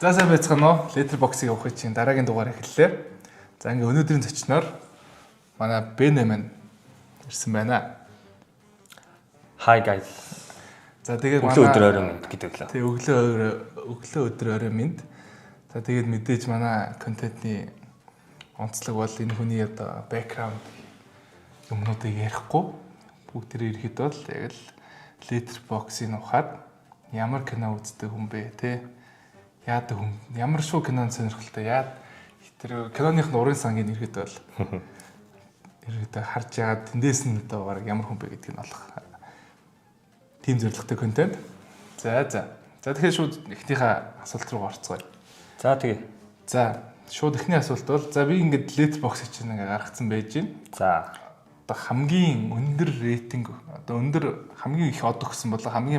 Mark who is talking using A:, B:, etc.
A: За сайн байцгаана уу? Letterboxd-ийг авахыг чинь дараагийн дугаар эхэллээ. За ингээ өнөөдрийн зочноор манай Бэнэ маань ирсэн байна.
B: Hi guys.
A: За тэгээд
B: өглөө өдөр орой минь гэдэг лээ.
A: Тэг өглөө өдөр орой минь. За тэгээд мэдээж манай контентны онцлог бол энэ хүний одоо бэкграунд юмнуудыг ярихгүй бүгдээ ирэхэд бол яг л Letterboxd-ийг ухаад ямар кино үздэг хүн бэ те? Яадаг хүн ямар шүү кинонд сонирхолтой яад тэр киноных нурын сангийн ирэхэд бол ирэхэд харж яагаад тэндээс нь одоо баг ямар хүн бэ гэдгийг нь олох тийм зорилготой контент. За тэгэхээр шууд эхнийхээ асуулт руу орцгоё.
B: За тэгээ.
A: За шууд эхний асуулт бол за би ингээд Letterboxd чинь ингээ гаргацсан байж байна.
B: За
A: одоо хамгийн өндөр рейтинг одоо өндөр хамгийн их од өгсөн бол хамгийн